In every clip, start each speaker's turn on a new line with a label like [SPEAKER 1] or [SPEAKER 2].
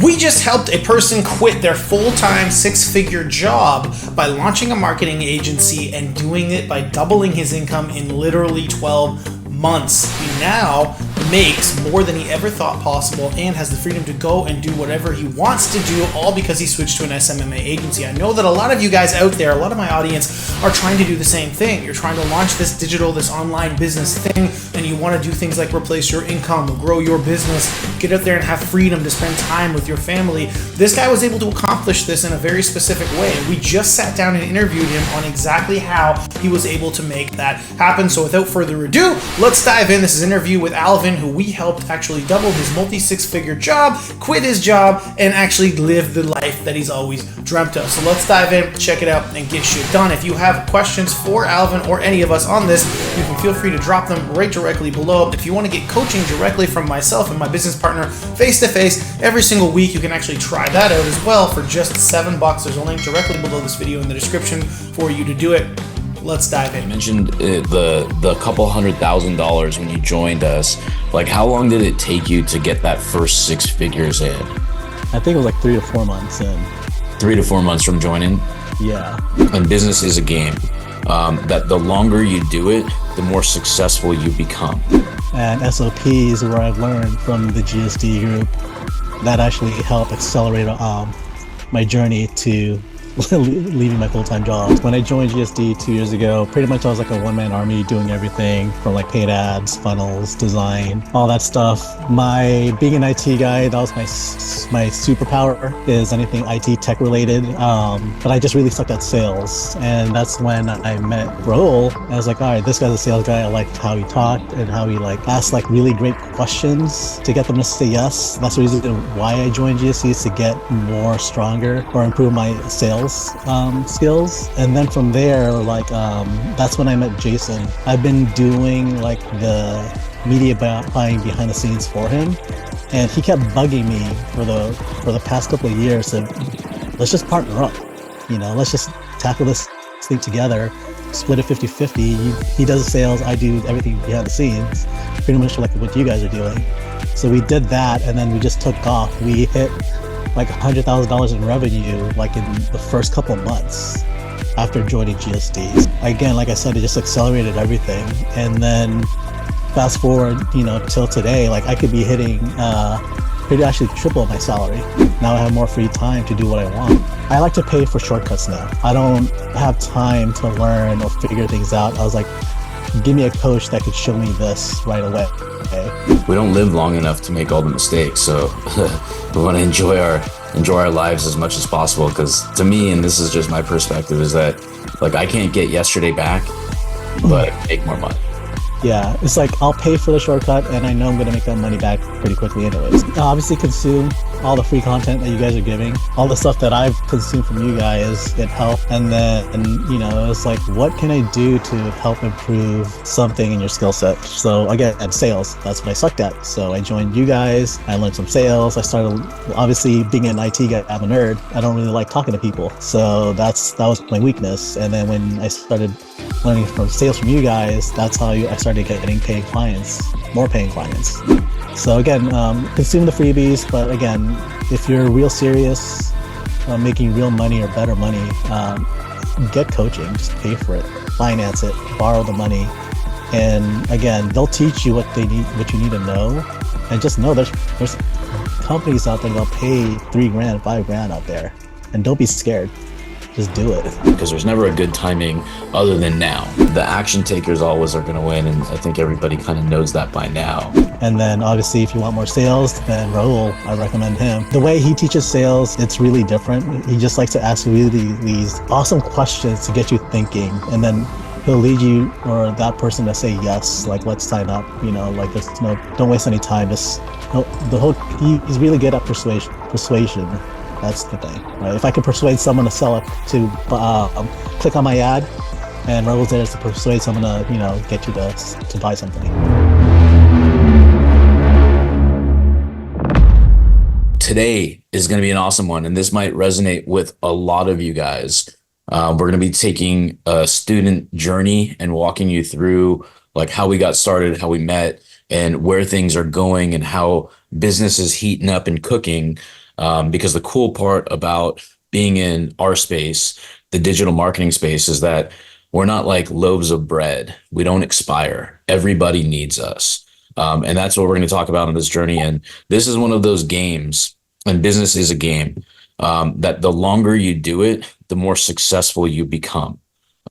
[SPEAKER 1] We just helped a person quit their full-time six-figure job by launching a marketing agency and doing it by doubling his income in literally 12 months. He now makes more than he ever thought possible and has the freedom to go and do whatever he wants to do, all because he switched to an SMMA agency. I know that a lot of you guys out there, a lot of my audience, are trying to do the same thing. You're trying to launch this online business thing, and you want to do things like replace your income, grow your business, get out there and have freedom to spend time with your family. This guy was able to accomplish this in a very specific way. We just sat down and interviewed him on exactly how he was able to make that happen. So without further ado, let's dive in. This is an interview with Alvin, who we helped actually double his multi-six-figure job, quit his job, and actually live the life that he's always dreamt of. So let's dive in, check it out, and get shit done. If you have questions for Alvin or any of us on this, you can feel free to drop them right directly below. If you want to get coaching directly from myself and my business partner face-to-face every single week, you can actually try that out as well for just $7. There's a link directly below this video in the description for you to do it. Let's dive in.
[SPEAKER 2] You mentioned the couple $100,000 when you joined us. Like, how long did it take you to get that first six figures in?
[SPEAKER 3] I think it was like 3 to 4 months in.
[SPEAKER 2] 3 to 4 months from joining?
[SPEAKER 3] Yeah.
[SPEAKER 2] And business is a game. That the longer you do it, the more successful you become.
[SPEAKER 3] And SOPs, where I've learned from the GSD group, that actually helped accelerate my journey to leaving my full-time job. When I joined GSD 2 years ago, pretty much I was like a one-man army doing everything from like paid ads, funnels, design, all that stuff. Being an IT guy, that was my superpower, is anything IT tech related. But I just really sucked at sales. And that's when I met Raul. I was like, all right, this guy's a sales guy. I liked how he talked and how he asked really great questions to get them to say yes. That's the reason why I joined GSD, is to get more stronger or improve my sales skills. And then from there, that's when I met Jason. I've been doing the media buying behind the scenes for him, and he kept bugging me for the past couple of years to, let's just partner up, let's just tackle this thing together, split it 50-50. He does the sales, I do everything behind the scenes, pretty much like what you guys are doing. So we did that, and then we just took off. We hit like $100,000 in revenue in the first couple months after joining GSD. Again, like I said, it just accelerated everything. And then fast forward, till today, I could be hitting actually triple my salary. Now I have more free time to do what I want. I like to pay for shortcuts now. I don't have time to learn or figure things out. I was like, give me a coach that could show me this right away. Okay?
[SPEAKER 2] We don't live long enough to make all the mistakes, so we want to enjoy our lives as much as possible. Because to me, and this is just my perspective, is that I can't get yesterday back, but I can make more money.
[SPEAKER 3] Yeah, it's I'll pay for the shortcut, and I know I'm going to make that money back pretty quickly anyways. Obviously consume all the free content that you guys are giving, all the stuff that I've consumed from you guys, it helped. And then, it's what can I do to help improve something in your skill set? So again, at sales, that's what I sucked at. So I joined you guys, I learned some sales. I started, obviously being an IT guy, I'm a nerd. I don't really like talking to people. So that was my weakness. And then when I started learning from sales from you guys, that's how I started getting paying clients, more paying clients. So again, consume the freebies, but again, if you're real serious, making real money or better money, get coaching, just pay for it, finance it, borrow the money. And again, they'll teach you what you need to know. And just know there's companies out there that'll pay $3,000, $5,000 out there. And don't be scared. Just do it.
[SPEAKER 2] Because there's never a good timing other than now. The action takers always are going to win, and I think everybody kind of knows that by now.
[SPEAKER 3] And then obviously if you want more sales, then Raul, I recommend him. The way he teaches sales, it's really different. He just likes to ask really these awesome questions to get you thinking, and then he'll lead you or that person to say yes, let's sign up, don't waste any time. He's really good at persuasion. That's the thing, right? If I can persuade someone to sell it, to click on my ad, and Raul's there to persuade someone to, get you to buy something.
[SPEAKER 2] Today is going to be an awesome one, and this might resonate with a lot of you guys. We're going to be taking a student journey and walking you through how we got started, how we met, and where things are going, and how business is heating up and cooking. Because the cool part about being in our space, the digital marketing space, is that we're not like loaves of bread. We don't expire. Everybody needs us. And that's what we're going to talk about on this journey. And this is one of those games, and business is a game, that the longer you do it, the more successful you become.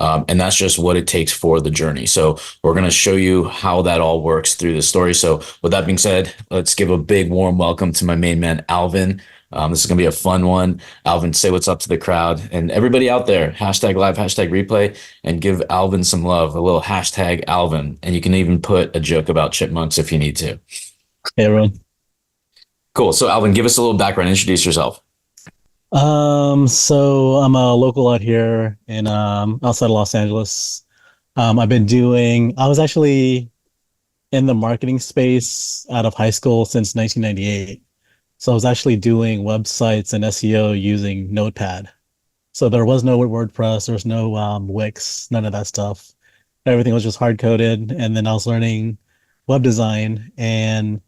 [SPEAKER 2] And that's just what it takes for the journey. So we're going to show you how that all works through the story. So with that being said, let's give a big warm welcome to my main man, Alvin. This is going to be a fun one. Alvin, say what's up to the crowd and everybody out there. Hashtag live, hashtag replay, and give Alvin some love. A little hashtag Alvin. And you can even put a joke about chipmunks if you need to.
[SPEAKER 3] Hey, everyone.
[SPEAKER 2] Cool. So Alvin, give us a little background. Introduce yourself.
[SPEAKER 3] So I'm a local out here in outside of Los Angeles. I was actually in the marketing space out of high school since 1998. So I was actually doing websites and SEO using Notepad. So there was no WordPress, there was no Wix, none of that stuff. Everything was just hard coded. And then I was learning web design and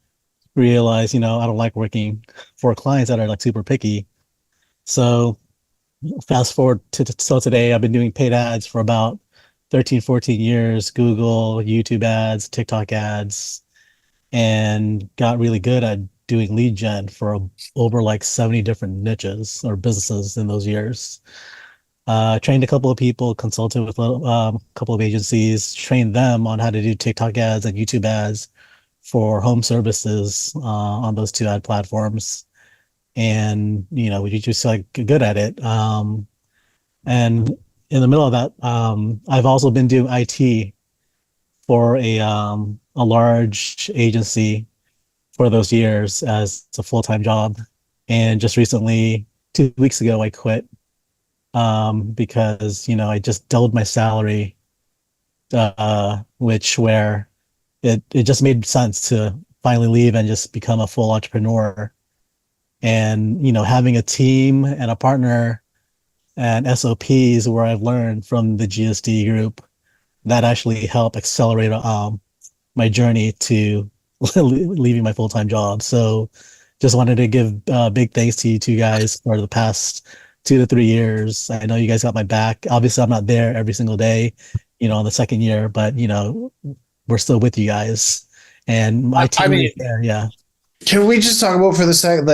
[SPEAKER 3] realized, I don't like working for clients that are like super picky. So fast forward to today, I've been doing paid ads for about 13, 14 years, Google, YouTube ads, TikTok ads, and got really good at doing lead gen for over like 70 different niches or businesses in those years. Trained a couple of people, consulted with a couple of agencies, trained them on how to do TikTok ads and YouTube ads for home services on those two ad platforms. And, we just like good at it. And in the middle of that, I've also been doing IT for a large agency for those years as a full-time job. And just recently, 2 weeks ago, I quit because, I just doubled my salary, where it just made sense to finally leave and just become a full entrepreneur. And, having a team and a partner and SOPs where I've learned from the GSD group that actually help accelerate my journey to leaving my full-time job. So just wanted to give big thanks to you two guys for the past 2 to 3 years. I know you guys got my back. Obviously, I'm not there every single day, on the second year, but, we're still with you guys. And my team is there, yeah.
[SPEAKER 1] Can we just talk about for the second,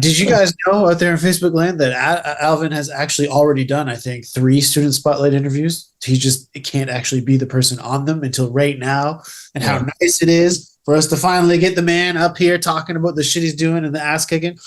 [SPEAKER 1] did you guys know out there in Facebook land that Alvin has actually already done, I think, 3 student spotlight interviews? He just can't actually be the person on them until right now. And how nice it is for us to finally get the man up here talking about the shit he's doing and the ass kicking.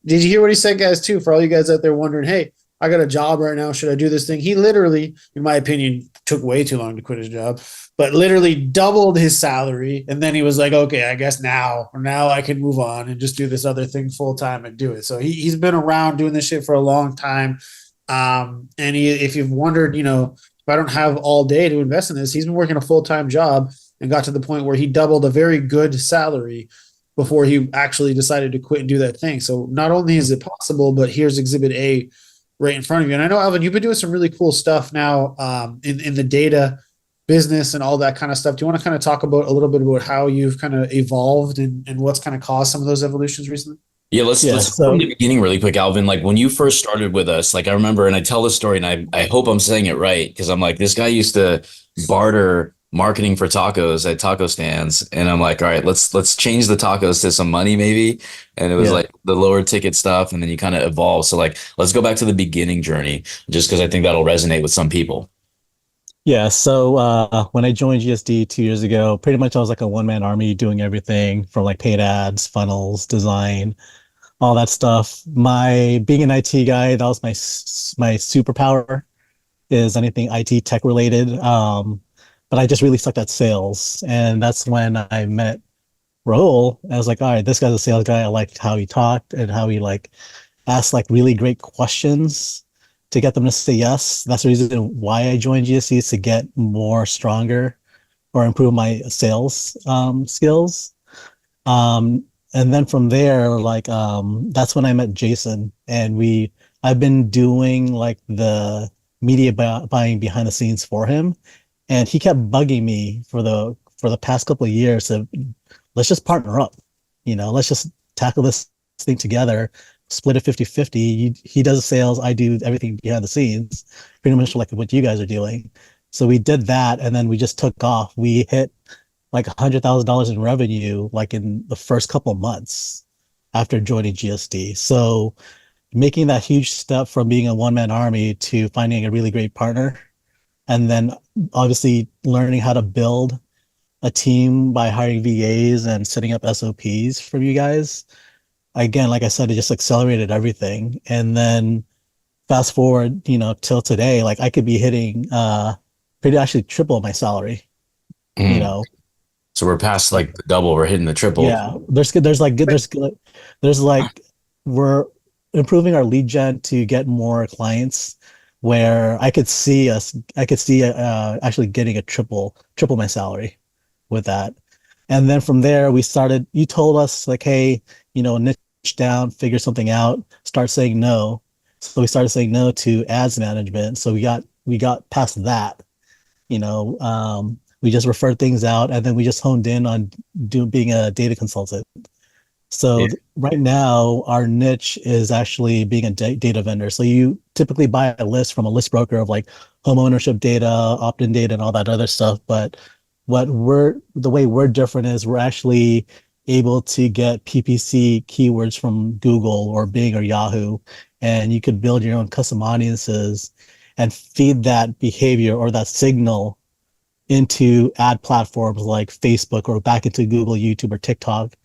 [SPEAKER 1] Did you hear what he said, guys, too? For all you guys out there wondering, hey, I got a job right now. Should I do this thing? He literally, in my opinion, took way too long to quit his job, but literally doubled his salary. And then he was like, okay, I guess now I can move on and just do this other thing full time and do it. So he's been around doing this shit for a long time. And if you've wondered, if I don't have all day to invest in this, he's been working a full-time job and got to the point where he doubled a very good salary before he actually decided to quit and do that thing. So not only is it possible, but here's Exhibit A right in front of you. And I know, Alvin, you've been doing some really cool stuff now in the data business and all that kind of stuff. Do you want to kind of talk about a little bit about how you've kind of evolved and what's kind of caused some of those evolutions recently?
[SPEAKER 2] Yeah, let's from the beginning really quick, Alvin. Like when you first started with us, like I remember, and I tell this story, and I hope I'm saying it right, because I'm like, this guy used to barter marketing for tacos at taco stands, and I'm like, all right, let's change the tacos to some money maybe. And it was like the lower ticket stuff, and then you kind of evolve. So like, let's go back to the beginning journey, just because I think that'll resonate with some people.
[SPEAKER 3] Yeah, so when I joined GSD 2 years ago, pretty much I was like a one-man army doing everything from like paid ads, funnels, design, all that stuff. My being an IT guy, that was my superpower, is anything IT tech related. But I just really sucked at sales, and that's when I met Raul. I was like, all right, this guy's a sales guy. I liked how he talked and how he like asked like really great questions to get them to say yes. That's the reason why I joined GSC, is to get more stronger or improve my sales skills. And then from there, that's when I met Jason, and I've been doing like the media buying behind the scenes for him, and he kept bugging me for the past couple of years of, let's just partner up, let's just tackle this thing together split it 50-50. He does sales, I do everything behind the scenes, pretty much like what you guys are doing. So we did that, and then we just took off. We hit like $100,000 in revenue like in the first couple of months after joining GSD. So making that huge step from being a one-man army to finding a really great partner, and then obviously learning how to build a team by hiring VAs and setting up SOPs for you guys. Again, like I said, it just accelerated everything. And then fast forward, till today, like I could be hitting pretty actually triple my salary, you
[SPEAKER 2] Mm.
[SPEAKER 3] know.
[SPEAKER 2] So we're past like the double, we're hitting the triple.
[SPEAKER 3] Yeah, there's like we're improving our lead gen to get more clients where I could see actually getting a triple my salary with that. And then from there we started, you told us like, hey, niche down, figure something out, start saying no. So we started saying no to ads management. So we got past that, we just referred things out, and then we just honed in on being a data consultant.
[SPEAKER 2] Yeah.
[SPEAKER 3] So right now, our niche is actually being a data vendor. So you typically buy a list from a list broker of like home ownership data, opt-in data, and all that other stuff. But the way we're different is we're actually able to get PPC keywords from Google or Bing or Yahoo, and you could build your own custom audiences and feed that behavior or that signal into ad platforms like Facebook or back into Google, YouTube, or TikTok.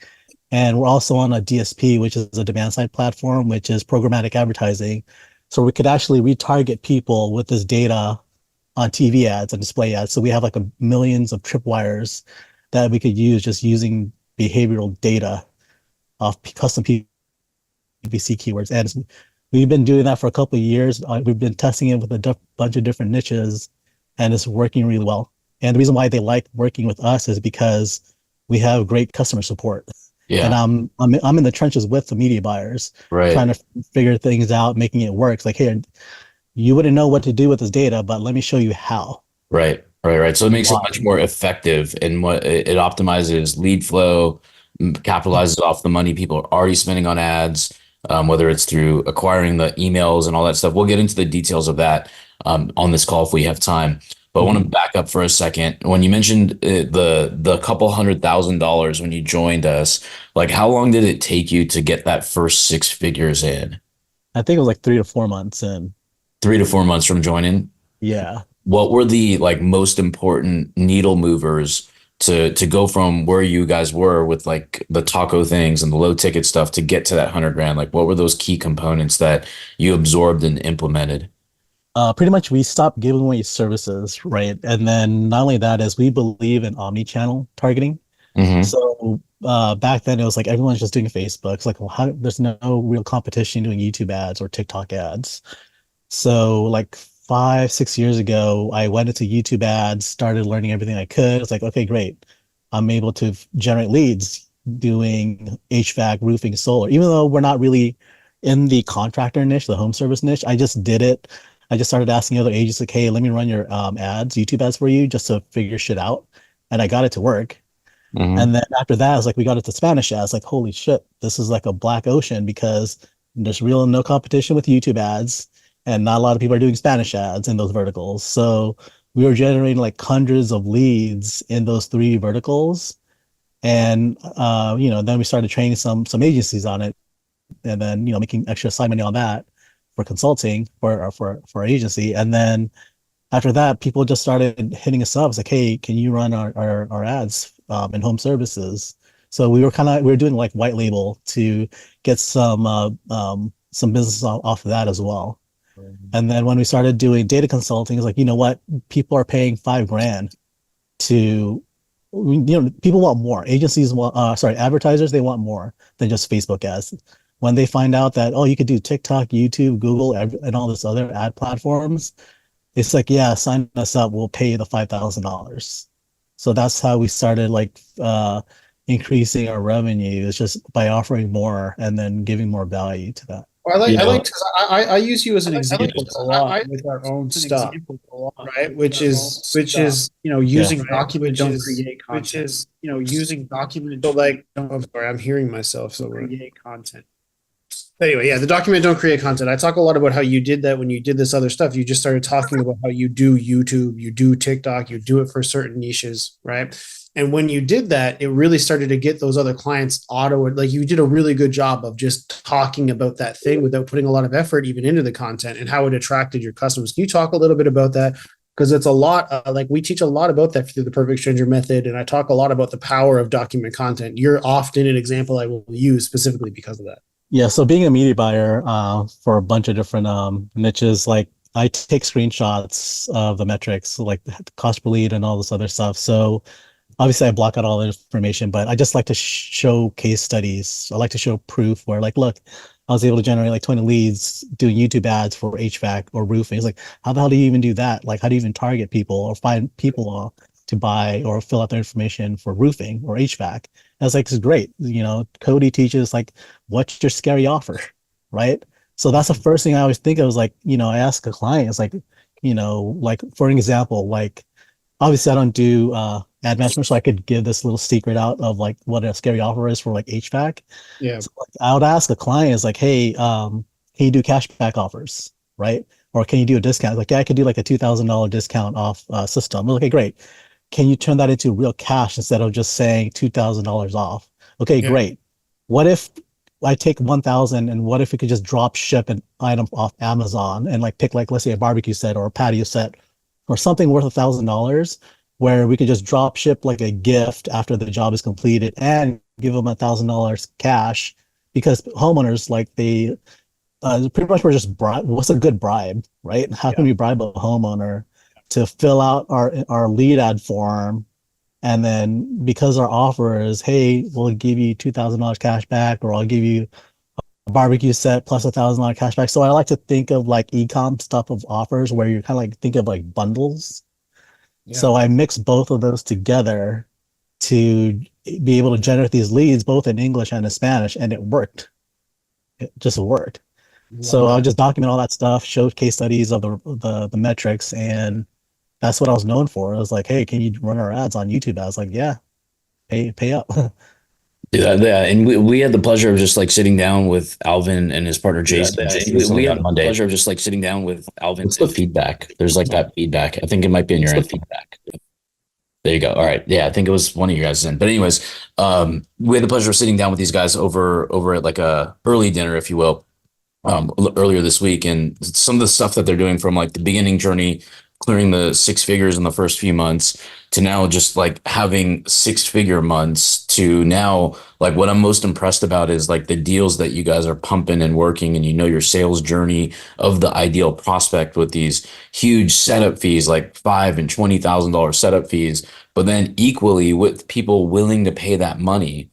[SPEAKER 3] And we're also on a DSP, which is a demand side platform, which is programmatic advertising. So we could actually retarget people with this data on TV ads and display ads. So we have like millions of tripwires that we could use just using behavioral data of custom PPC keywords. And we've been doing that for a couple of years. We've been testing it with a bunch of different niches, and it's working really well. And the reason why they like working with us is because we have great customer support. And
[SPEAKER 2] Yeah.
[SPEAKER 3] I'm in the trenches with the media buyers,
[SPEAKER 2] Right.
[SPEAKER 3] trying to figure things out, making it work. It's like, hey, you wouldn't know what to do with this data, but let me show you how.
[SPEAKER 2] Right. Right. Right. So it
[SPEAKER 3] And
[SPEAKER 2] makes it
[SPEAKER 3] why.
[SPEAKER 2] much more effective, and what it optimizes lead flow, capitalizes off the money people are already spending on ads, whether it's through acquiring the emails and all that stuff. We'll get into the details of that on this call if we have time. But I want to
[SPEAKER 3] Mhm.
[SPEAKER 2] back up for a second. When you mentioned the couple $100,000 when you joined us, like how long did it take you to get that first six figures in?
[SPEAKER 3] I think it was like 3 to 4 months in.
[SPEAKER 2] 3 to 4 months from joining?
[SPEAKER 3] Yeah.
[SPEAKER 2] What were the like most important needle movers to go from where you guys were with like the taco things and the low ticket stuff to get to that 100 grand? Like what were those key components that you absorbed and implemented?
[SPEAKER 3] Pretty much we stopped giving away services, right? And then not only that is we believe in omni-channel targeting.
[SPEAKER 2] Hmm.
[SPEAKER 3] So back then it was like everyone's just doing Facebook. It's like, well, there's no real competition doing YouTube ads or TikTok ads. So like 5, 6 years ago, I went into YouTube ads, started learning everything I could. It's like, okay, great. I'm able to generate leads doing HVAC, roofing, solar. Even though we're not really in the contractor niche, the home service niche, I just did it. I just started asking other agents like, hey, let me run your ads, YouTube ads for you, just to figure shit out. And I got it to work.
[SPEAKER 2] Hmm.
[SPEAKER 3] And then after that, I was like, we got it to Spanish ads. Like, holy shit, this is like a black ocean because there's real no competition with YouTube ads, and not a lot of people are doing Spanish ads in those verticals. So we were generating like hundreds of leads in those three verticals. And then we started training some agencies on it, and then making extra side money on that for consulting for our agency. And then after that, people just started hitting us up. It's like, hey, can you run our ads in home services? So we were doing like white label to get some business off of that as well. And then when we started doing data consulting, it's like, you know what? People are paying 5 grand to, people want more. Agencies want, sorry, advertisers, they want more than just Facebook ads. When they find out that, oh, you could do TikTok, YouTube, Google, and all this other ad platforms, it's like, yeah, sign us up. We'll pay you the $5,000. So that's how we started like increasing our revenue, is just by offering more and then giving more value to that.
[SPEAKER 4] Well,
[SPEAKER 2] You
[SPEAKER 4] I like
[SPEAKER 2] know,
[SPEAKER 4] because I use you as an example a lot with our own stuff, right? Which is
[SPEAKER 3] Yeah.
[SPEAKER 4] using document, don't create content.
[SPEAKER 1] Using document.
[SPEAKER 4] So like, oh, I'm sorry, I'm hearing myself. So create content. Anyway, yeah, the document, don't create content. I talk a lot about how you did that when you did this other stuff. You just started talking about how you do YouTube, you do TikTok, you do it for certain niches, right? And when you did that, it really started to get those other clients like you did a really good job of just talking about that thing without putting a lot of effort even into the content and how it attracted your customers. Can you talk a little bit about that? Because it's a lot, like we teach a lot about that through the Perfect Stranger method. And I talk a lot about the power of document content. You're often an example I will use specifically because of that.
[SPEAKER 3] Yeah, so being a media buyer for a bunch of different niches, like I take screenshots of the metrics, like the cost per lead and all this other stuff. So obviously I block out all the information, but I just like to show case studies. I like to show proof where like, look, I was able to generate like 20 leads doing YouTube ads for HVAC or roofing. It's like, how the hell do you even do that? Like, how do you even target people or find people to buy or fill out their information for roofing or HVAC? I was like, it's great. You know, Cody teaches like, what's your scary offer, right? So that's the first thing I always think of is like, you know, I ask a client, it's like, you know, like for an example, like obviously I don't do ad management, so I could give this little secret out of like what a scary offer is for like HVAC.
[SPEAKER 4] Yeah.
[SPEAKER 3] So like, I would ask a client is like, hey, can you do cashback offers, right? Or can you do a discount? Like, yeah, I could do like a $2,000 discount off system. Okay, great. Can you turn that into real cash instead of just saying $2,000 off? Okay,
[SPEAKER 4] Yeah.
[SPEAKER 3] great. What if I take 1,000 and what if we could just drop ship an item off Amazon and like pick like let's say a barbecue set or a patio set or something worth $1,000 where we could just drop ship like a gift after the job is completed and give them $1,000 cash because homeowners like they pretty much we're just bribe. What's a good bribe, right? How can we bribe a homeowner to fill out our lead ad form, and then because our offer is, hey, we'll give you $2,000 cash back, or I'll give you a barbecue set plus $1,000 cash back. So I like to think of like e-com stuff of offers where you kind of like think of like bundles.
[SPEAKER 4] Yeah.
[SPEAKER 3] So I mix both of those together to be able to generate these leads both in English and in Spanish, and it worked. It just worked. So I'll just document all that stuff, show case studies of the metrics, and that's what I was known for. I was like, hey, can you run our ads on YouTube? I was like, yeah, pay up.
[SPEAKER 2] Yeah, and we had the pleasure of just like sitting down with Alvin and his partner Jason. We had the pleasure of just like sitting down with Alvin. What's the feedback? There's like that feedback. I think it might be in your end feedback. There you go. All right. Yeah, I think it was one of you guys in. But anyways, we had the pleasure of sitting down with these guys over at like a early dinner, if you will, earlier this week, and some of the stuff that they're doing from like the beginning journey, clearing the six figures in the first few months to now just like having six-figure months to now like what I'm most impressed about is like the deals that you guys are pumping and working, and you know your sales journey of the ideal prospect with these huge setup fees like $5,000 and $20,000 setup fees, but then equally with people willing to pay that money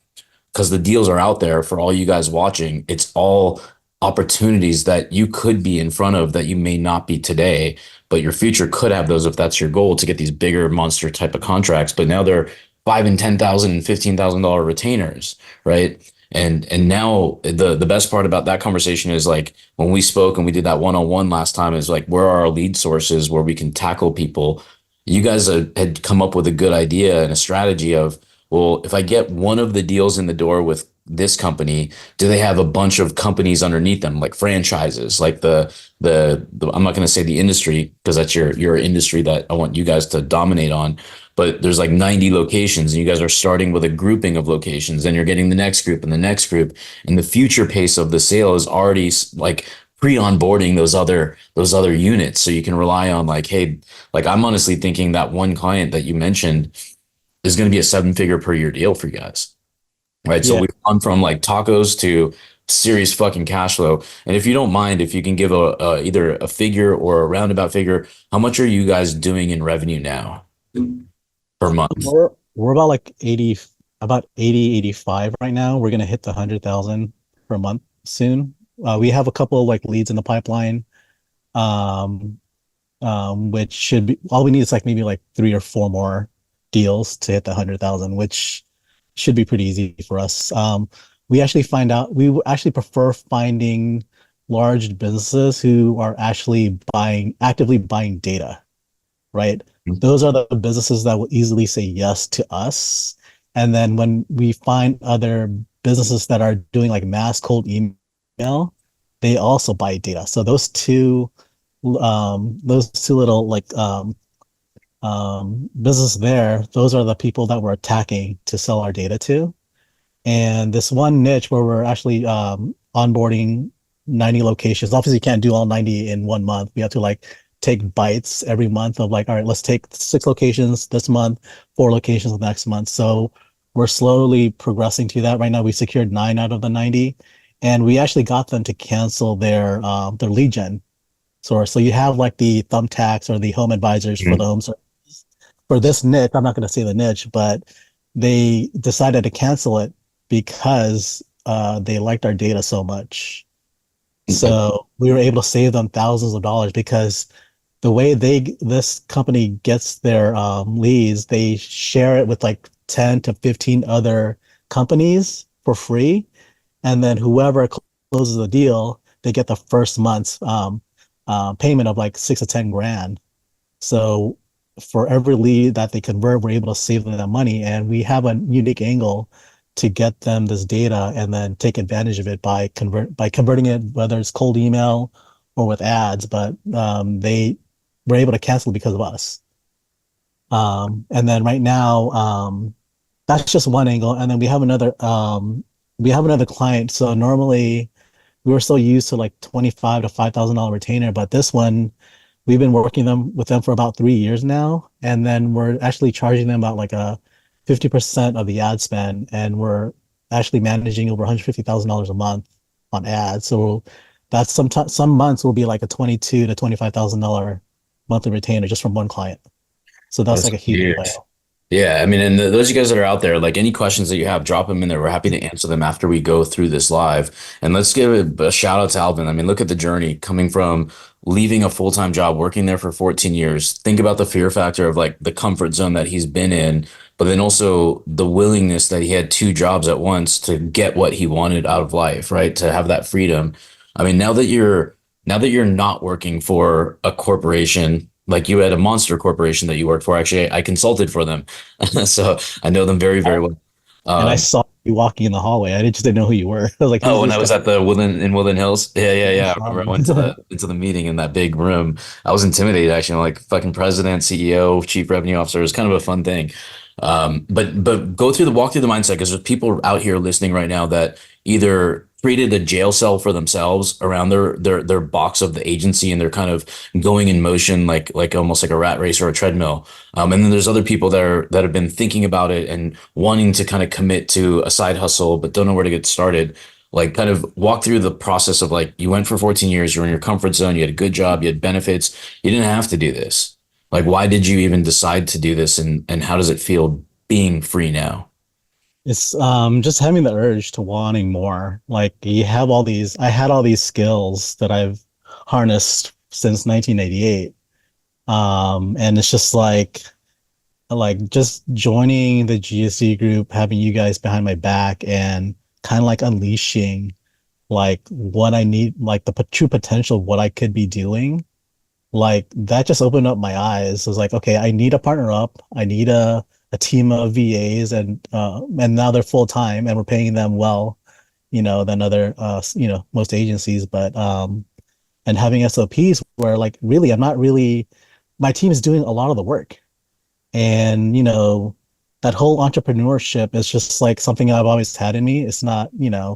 [SPEAKER 2] because the deals are out there for all you guys watching. It's all opportunities that you could be in front of that you may not be today, but your future could have those if that's your goal to get these bigger monster type of contracts. But now they're $5,000 and $10,000 and $15,000 retainers, right? And now the best part about that conversation is like when we spoke and we did that one-on-one last time is like where are our lead sources where we can tackle people. You guys had come up with a good idea and a strategy of, well, if I get one of the deals in the door with this company, do they have a bunch of companies underneath them, like franchises, like the I'm not going to say the industry because that's your industry that I want you guys to dominate on, but there's like 90 locations and you guys are starting with a grouping of locations and you're getting the next group and the next group, and the future pace of the sale is already like pre-onboarding those other units, so you can rely on like, hey, like I'm honestly thinking that one client that you mentioned is going to be a 7-figure per year deal for you guys. Right. So we've gone from like tacos to serious fucking cash flow. And if you don't mind, if you can give either a figure or a roundabout figure, how much are you guys doing in revenue now per month?
[SPEAKER 3] We're about like 85 right now. We're going to hit the 100,000 per month soon. We have a couple of like leads in the pipeline, which should be, all we need is like maybe like 3 or 4 more deals to hit the 100,000, which should be pretty easy for us. We actually prefer finding large businesses who are actually actively buying data, right? Mm-hmm. Those are the businesses that will easily say yes to us. And then when we find other businesses that are doing like mass cold email email, they also buy data. So those two little business there, those are the people that we're attacking to sell our data to. And this one niche where we're actually onboarding 90 locations. Obviously, you can't do all 90 in 1 month. We have to like take bites every month of like, all right, let's take 6 locations this month, 4 locations the next month. So we're slowly progressing to that. Right now, we secured 9 out of the 90, and we actually got them to cancel their lead gen source. So you have like the thumbtacks or the home advisors for the home service. For this niche, I'm not going to say the niche, but they decided to cancel it because they liked our data so much. So we were able to save them thousands of dollars because the way this company gets their leads, they share it with like 10 to 15 other companies for free. And then whoever closes the deal, they get the first month's payment of like 6 to 10 grand. So for every lead that they convert, we're able to save them that money. And we have a unique angle to get them this data and then take advantage of it by converting it, whether it's cold email or with ads. But they were able to cancel because of us. And then right now, that's just one angle. And then we have another client. So normally we were so used to like 25 to $5,000 retainer, but this one we've been working with them for about 3 years now, and then we're actually charging them about like a 50% of the ad spend, and we're actually managing over $150,000 a month on ads. So that's some months will be like a 22 to $25,000 monthly retainer just from one client. So that's
[SPEAKER 2] That's
[SPEAKER 3] like a huge
[SPEAKER 2] huge.
[SPEAKER 3] whale.
[SPEAKER 2] Yeah, I mean, and those of you guys that are out there, like any questions that you have, drop them in there. We're happy to answer them after we go through this live. And let's give a shout out to Alvin. I mean, look at the journey coming from leaving a full-time job, working there for 14 years. Think about the fear factor of like the comfort zone that he's been in, but then also the willingness that he had 2 jobs at once to get what he wanted out of life, right? To have that freedom. I mean, now that you're not working for a corporation, like you had a monster corporation that you worked for. Actually, I consulted for them, so I know them very, very well.
[SPEAKER 3] And I
[SPEAKER 2] Um,
[SPEAKER 3] saw you walking in the hallway. I just didn't know who you were. I was like,
[SPEAKER 2] oh,
[SPEAKER 3] who's
[SPEAKER 2] when
[SPEAKER 3] this
[SPEAKER 2] I
[SPEAKER 3] guy?
[SPEAKER 2] was at the Woodland Hills, yeah, yeah,
[SPEAKER 3] I
[SPEAKER 2] yeah. I
[SPEAKER 3] saw
[SPEAKER 2] remember I went to
[SPEAKER 3] him.
[SPEAKER 2] the meeting in that big room. I was intimidated actually. I'm like fucking president, CEO, chief revenue officer. It was kind of a fun thing. But go through the walk through the mindset because there's people out here listening right now that either created a jail cell for themselves around their box of the agency and they're kind of going in motion like almost like a rat race or a treadmill. And then there's other people that have been thinking about it and wanting to kind of commit to a side hustle but don't know where to get started. Like kind of walk through the process of like you went for 14 years, you're in your comfort zone, you had a good job, you had benefits, you didn't have to do this. Like, why did you even decide to do this, and how does it feel being free now?
[SPEAKER 3] It's just having the urge to wanting more. Like I had all these skills that I've harnessed since 1988. And it's just like just joining the GSD group, having you guys behind my back and kind of like unleashing like what I need, like the true potential of what I could be doing. Like that just opened up my eyes. It was like, okay, I need a partner up. I need a team of VAs, and now they're full time and we're paying them well, than other most agencies. But and having SOPs where like really I'm not really my team is doing a lot of the work. And that whole entrepreneurship is just like something I've always had in me. It's not,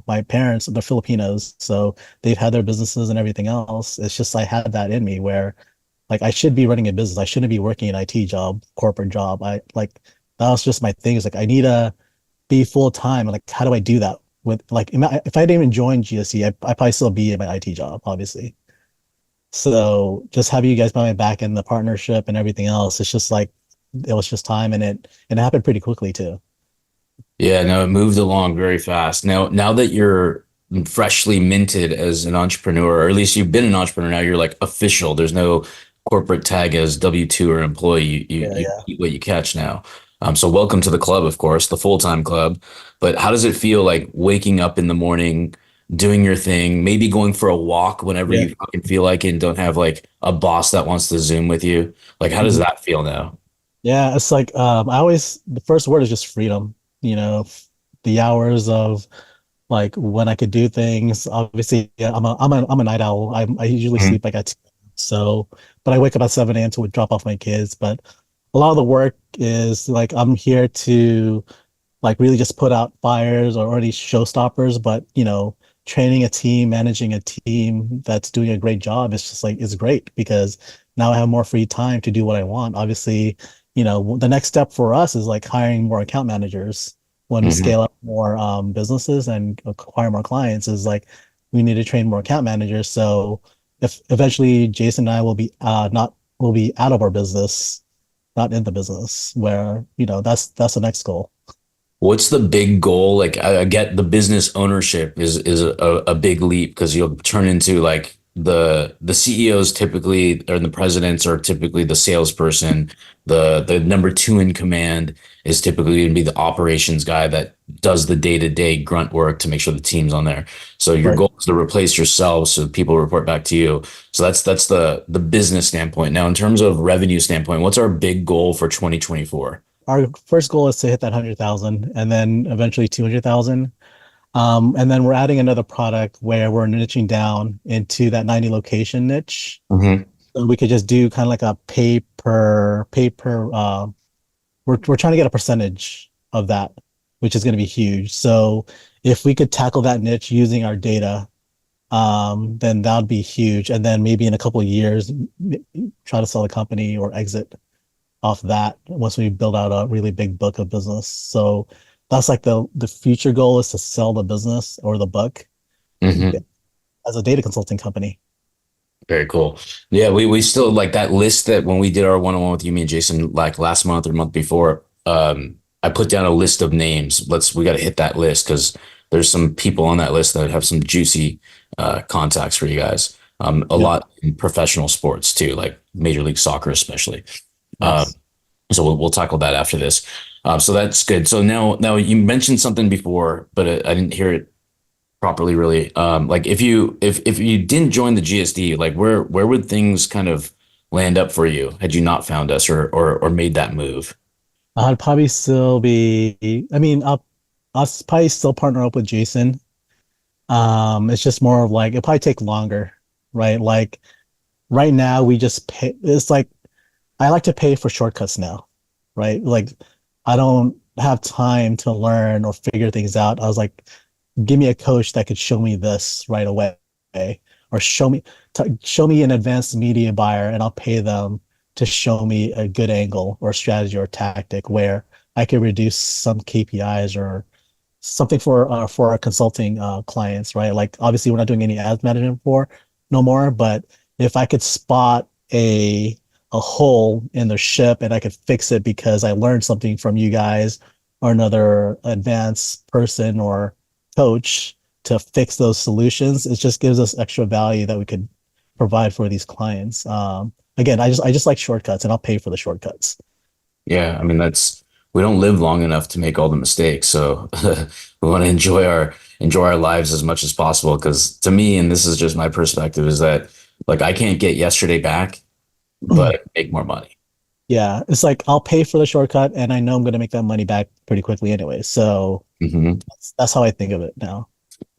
[SPEAKER 3] my parents, they're Filipinos, so they've had their businesses and everything else. It's just I had that in me where like I should be running a business. I shouldn't be working an IT job, corporate job. I like that was just my thing. It's like I need to be full time. Like, how do I do that? With like, if I didn't even join GSC, I probably still be in my IT job, obviously. So just having you guys by my back and the partnership and everything else, it's just like it was just time, and it happened pretty quickly too.
[SPEAKER 2] Yeah, no, it moved along very fast. Now that you're freshly minted as an entrepreneur, or at least you've been an entrepreneur, now you're like official. There's no corporate tag as W-2 or employee.
[SPEAKER 3] Yeah,
[SPEAKER 2] You
[SPEAKER 3] yeah.
[SPEAKER 2] eat what you catch now. So welcome to the club, of course, the full-time club. But how does it feel like waking up in the morning, doing your thing, maybe going for a walk whenever
[SPEAKER 3] Yeah.
[SPEAKER 2] you fucking feel like it and don't have like a boss that wants to Zoom with you? Like, how does
[SPEAKER 3] Mhm.
[SPEAKER 2] that feel now?
[SPEAKER 3] Yeah, it's like I always the first word is just freedom. The hours of like when I could do things. Obviously, yeah, I'm a night owl. I usually
[SPEAKER 2] Mhm.
[SPEAKER 3] sleep like at 2. So, but I wake up at 7 a.m. to drop off my kids. But a lot of the work is like I'm here to like really just put out fires or already showstoppers, but training a team, managing a team that's doing a great job is just like is great because now I have more free time to do what I want. Obviously, the next step for us is like hiring more account managers when we
[SPEAKER 2] Mhm.
[SPEAKER 3] scale up more businesses and acquire more clients is like we need to train more account managers. So if eventually Jason and I will be not will be out of our business, not in the business, where that's the next goal.
[SPEAKER 2] What's the big goal? Like I get the business ownership is a big leap because you'll turn into like the CEOs typically or the presidents are typically the salesperson. The number two in command is typically going to be the operations guy that does the day-to-day grunt work to make sure the team's on there. So your
[SPEAKER 3] Right.
[SPEAKER 2] goal is to replace yourself so people report back to you. So that's the business standpoint. Now, in terms of revenue standpoint, what's our big goal for 2024?
[SPEAKER 3] Our first goal is to hit that 100,000 and then eventually 200,000. And then we're adding another product where we're niching down into that 90 location niche.
[SPEAKER 2] Mm-hmm.
[SPEAKER 3] So we could just do kind of like a pay per we're trying to get a percentage of that, which is going to be huge. So if we could tackle that niche using our data, then that would be huge. And then maybe in a couple of years, try to sell the company or exit off that once we build out a really big book of business. So that's like the future goal is to sell the business or the book
[SPEAKER 2] Mm-hmm.
[SPEAKER 3] as a data consulting company.
[SPEAKER 2] Very cool. Yeah, we still like that list that when we did our one-on-one with you, me and Jason, like last month or month before, I put down a list of names. We got to hit that list because there's some people on that list that have some juicy contacts for you guys. A
[SPEAKER 3] Yeah.
[SPEAKER 2] lot in professional sports too, like Major League Soccer especially. Um,
[SPEAKER 3] Yes.
[SPEAKER 2] so we'll tackle that after this. So that's good. So now you mentioned something before, but I didn't hear it properly really. Like if you didn't join the GSD, like where would things kind of land up for you had you not found us or made that move?
[SPEAKER 3] I'd probably still be, I mean, I'll probably still partner up with Jason. It's just more of like, it'll probably take longer, right? Like right now we just pay, it's like, I like to pay for shortcuts now, right? Like I don't have time to learn or figure things out. I was like, give me a coach that could show me this right away, or show me an advanced media buyer, and I'll pay them to show me a good angle or strategy or tactic where I could reduce some KPIs or something for our consulting clients, right? Like obviously we're not doing any ads management for no more, but if I could spot a hole in the ship and I could fix it because I learned something from you guys or another advanced person or coach to fix those solutions, it just gives us extra value that we could provide for these clients. Again, I just like shortcuts and I'll pay for the shortcuts.
[SPEAKER 2] Yeah, I mean that's we don't live long enough to make all the mistakes. So we want to enjoy our lives as much as possible. Because to me, and this is just my perspective, is that like I can't get yesterday back, but I can make more money.
[SPEAKER 3] Yeah, it's like I'll pay for the shortcut and I know I'm going to make that money back pretty quickly anyway. So
[SPEAKER 2] Mhm.
[SPEAKER 3] that's how I think of it now.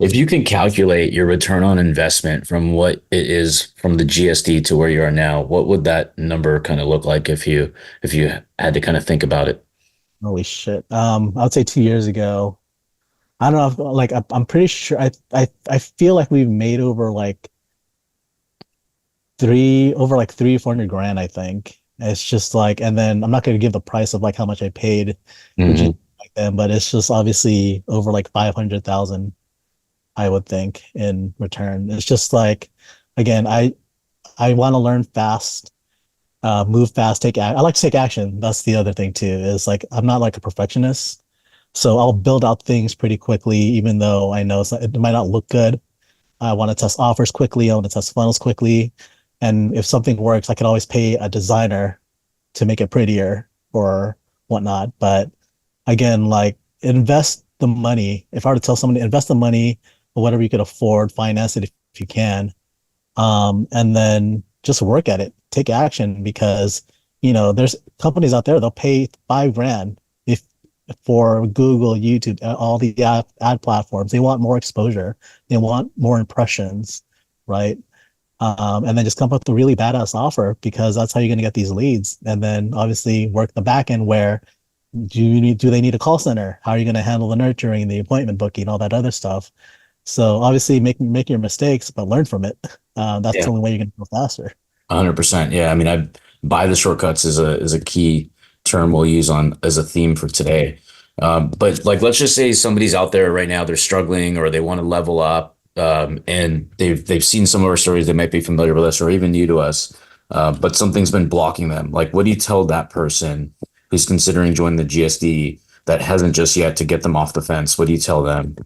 [SPEAKER 2] If you can calculate your return on investment from what it is from the GSD to where you are now, what would that number kind of look like if you had to kind of think about it?
[SPEAKER 3] Holy shit. I would say 2 years ago. I don't know if, like I'm pretty sure I feel like we've made over like 300-400 grand, I think. It's just like, and then I'm not going to give the price of like how much I paid for G
[SPEAKER 2] Hmm.
[SPEAKER 3] back then, but it's just obviously over like 500,000, I would think, in return. It's just like, again, I want to learn fast, move fast, I like to take action. That's the other thing too, is like I'm not like a perfectionist. So I'll build out things pretty quickly, even though I know it might not look good. I want to test offers quickly. I want to test funnels quickly. And if something works, I can always pay a designer to make it prettier or whatnot. But again, like invest the money. If I were to tell someone to invest the money or whatever you could afford, finance it if you can, and then just work at it, take action because there's companies out there they'll pay 5 grand if for Google, YouTube, all the ad platforms. They want more exposure. They want more impressions, right? And then just come up with a really badass offer because that's how you're going to get these leads. And then obviously work the back end where do they need a call center? How are you going to handle the nurturing, the appointment booking, all that other stuff? So obviously make your mistakes, but learn from it. That's
[SPEAKER 2] Yeah,
[SPEAKER 3] the only way you're going to go faster.
[SPEAKER 2] 100%. Yeah, I mean, I buy the shortcuts is a key term we'll use on as a theme for today. But like, let's just say somebody's out there right now, they're struggling or they want to level up, and they've seen some of our stories, they might be familiar with us or even new to us, but something's been blocking them. Like, what do you tell that person who's considering joining the GSD that hasn't just yet to get them off the fence? What do you tell them?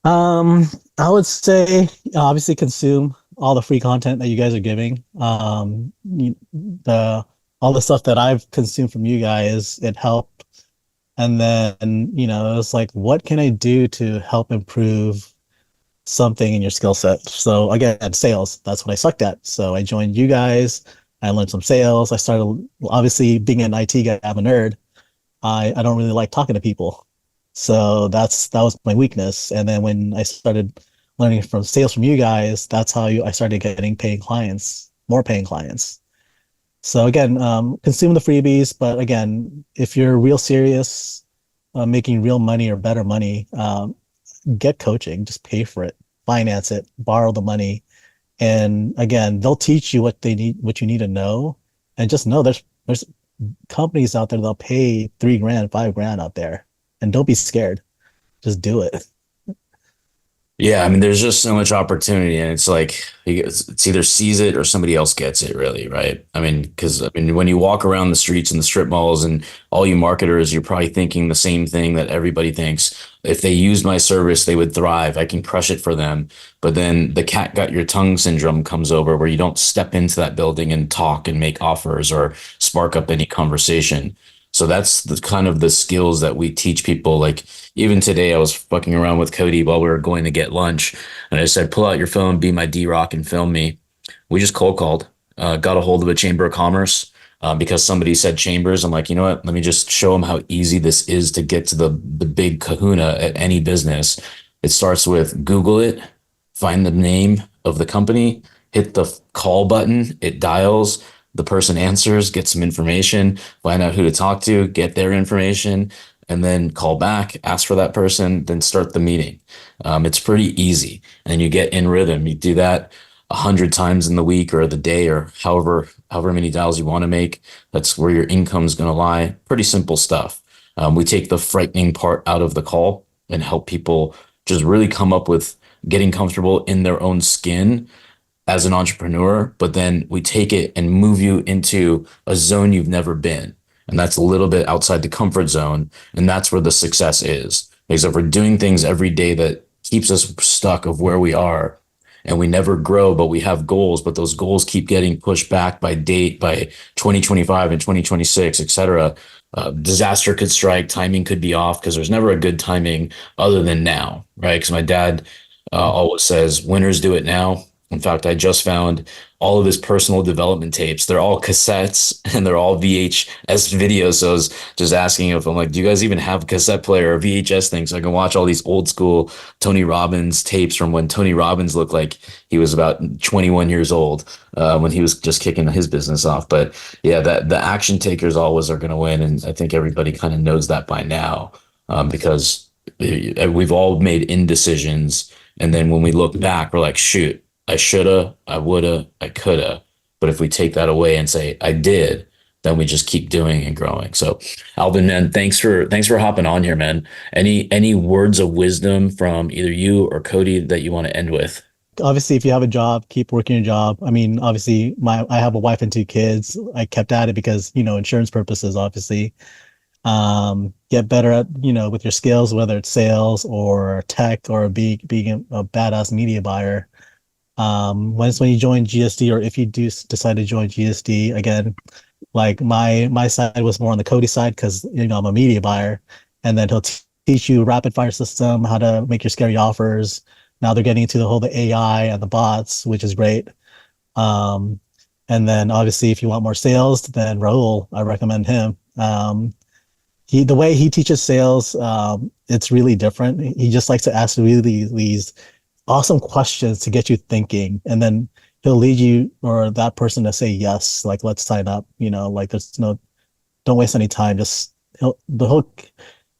[SPEAKER 3] I would say obviously consume all the free content that you guys are giving. The all the stuff that I've consumed from you guys, it helped. And then, it's like, what can I do to help improve something in your skill set? So again, sales, that's what I sucked at. So I joined you guys. I learned some sales. I started, obviously being an IT guy, I'm a nerd. I don't really like talking to people. So that was my weakness. And then when I started learning from sales from you guys, that's how I started getting paying clients, more paying clients. So again, consume the freebies, but again, if you're real serious, making real money or better money, get coaching, just pay for it, finance it, borrow the money. And again, they'll teach you what they need, what you need to know. And just know there's companies out there that'll pay 3 grand, 5 grand out there. And don't be scared. Just do it.
[SPEAKER 2] Yeah, I mean, there's just so much opportunity, and it's like it's either sees it or somebody else gets it, really, right? I mean, because I mean, when you walk around the streets and the strip malls, and all you marketers, you're probably thinking the same thing that everybody thinks. If they used my service, they would thrive. I can crush it for them. But then the cat got your tongue syndrome comes over, where you don't step into that building and talk and make offers or spark up any conversation. So that's the kind of the skills that we teach people. Like even today, I was fucking around with Cody while we were going to get lunch, and I said, "Pull out your phone, be my D-Rock, and film me." We just cold called, got a hold of a chamber of commerce because somebody said chambers. I'm like, you know what? Let me just show them how easy this is to get to the big kahuna at any business. It starts with Google it, find the name of the company, hit the call button, it dials. The person answers, get some information, find out who to talk to, get their information, and then call back, ask for that person, then start the meeting. It's pretty easy, and you get in rhythm. You do that 100 times in the week or the day or however many dials you want to make. That's where your income's going to lie. Pretty simple stuff. We take the frightening part out of the call and help people just really come up with getting comfortable in their own skin as an entrepreneur, but then we take it and move you into a zone you've never been. And that's a little bit outside the comfort zone. And that's where the success is. Because if we're doing things every day that keeps us stuck of where we are and we never grow, but we have goals, but those goals keep getting pushed back by date, by 2025 and 2026, et cetera. Disaster could strike, timing could be off because there's never a good timing other than now, right? Because my dad always says, winners do it now. In fact, I just found all of his personal development tapes. They're all cassettes and they're all VHS videos. So I was just asking if I'm like, do you guys even have a cassette player or VHS thing so I can watch all these old school Tony Robbins tapes from when Tony Robbins looked like he was about 21 years old when he was just kicking his business off. But yeah, that the action takers always are going to win. And I think everybody kind of knows that by now because we've all made indecisions. And then when we look back, we're like, shoot, I shoulda, I woulda, I coulda. But if we take that away and say I did, then we just keep doing and growing. So, Alvin, man, thanks for hopping on here, man. Any words of wisdom from either you or Cody that you want to end with?
[SPEAKER 3] Obviously, if you have a job, keep working your job. I mean, obviously, I have a wife and 2 kids. I kept at it because, insurance purposes, obviously. Get better at, with your skills, whether it's sales or tech or being a badass media buyer. When you join GSD, or if you do decide to join GSD, again, like my side was more on the Cody side because I'm a media buyer, and then he'll teach you rapid fire system, how to make your scary offers. Now they're getting into the AI and the bots, which is great. And then obviously if you want more sales, then Raul, I recommend him. the way he teaches sales, it's really different. He just likes to ask really these awesome questions to get you thinking, and then he'll lead you or that person to say yes, like let's sign up. Like there's no, don't waste any time. Just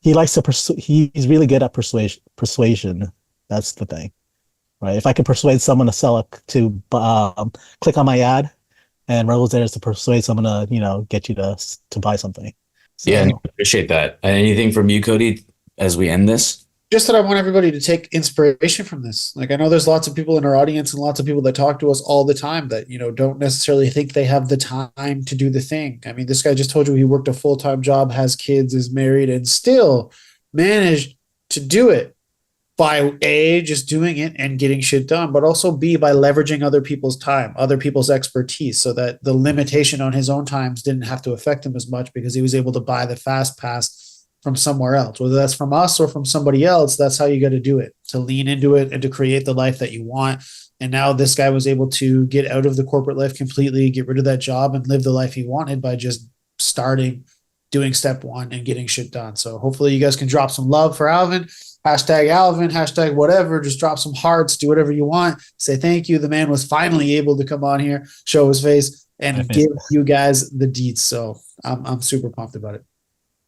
[SPEAKER 3] he likes to pursue. He's really good at persuasion. That's the thing, right? If I can persuade someone to click on my ad, and Rebel's there is to persuade someone to get you to buy something. So,
[SPEAKER 2] Yeah, and I appreciate that. Anything from you, Cody, as we end this?
[SPEAKER 4] Just that I want everybody to take inspiration from this. Like, I know there's lots of people in our audience and lots of people that talk to us all the time that, don't necessarily think they have the time to do the thing. I mean, this guy just told you he worked a full-time job, has kids, is married, and still managed to do it by A, just doing it and getting shit done, but also B, by leveraging other people's time, other people's expertise, so that the limitation on his own times didn't have to affect him as much because he was able to buy the fast pass from somewhere else, whether that's from us or from somebody else. That's how you got to do it, to lean into it and to create the life that you want. And now this guy was able to get out of the corporate life completely, get rid of that job and live the life he wanted by just starting, doing step one and getting shit done. So hopefully you guys can drop some love for Alvin. Hashtag Alvin, hashtag whatever, just drop some hearts, do whatever you want. Say thank you. The man was finally able to come on here, show his face, and give you guys the deets. So I'm super pumped about it.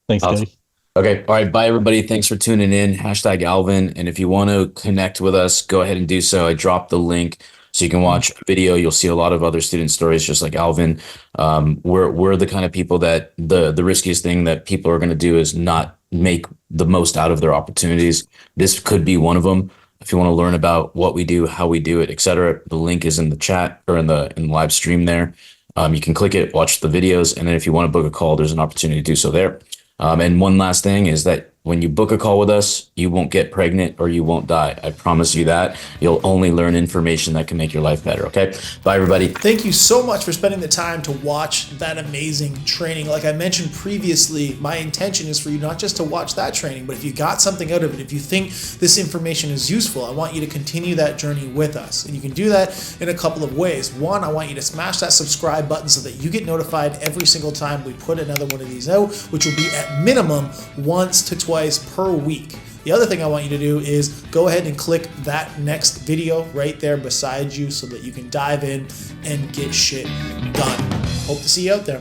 [SPEAKER 3] Thanks,
[SPEAKER 2] Awesome.
[SPEAKER 3] Cody.
[SPEAKER 2] Okay. All right. Bye, everybody. Thanks for tuning in. Hashtag Alvin. And if you want to connect with us, go ahead and do so. I dropped the link so you can watch a video. You'll see a lot of other student stories just like Alvin. We're the kind of people that the riskiest thing that people are going to do is not make the most out of their opportunities. This could be one of them. If you want to learn about what we do, how we do it, etc., the link is in the chat or in the live stream there. You can click it, watch the videos, and then if you want to book a call, there's an opportunity to do so there. And one last thing is that when you book a call with us, you won't get pregnant or you won't die. I promise you that. You'll only learn information that can make your life better. Okay. Bye, everybody.
[SPEAKER 1] Thank you so much for spending the time to watch that amazing training. Like I mentioned previously, my intention is for you not just to watch that training, but if you got something out of it, if you think this information is useful, I want you to continue that journey with us. And you can do that in a couple of ways. One, I want you to smash that subscribe button so that you get notified every single time we put another one of these out, which will be at minimum once to twice per week. The other thing I want you to do is go ahead and click that next video right there beside you so that you can dive in and get shit done. Hope to see you out there.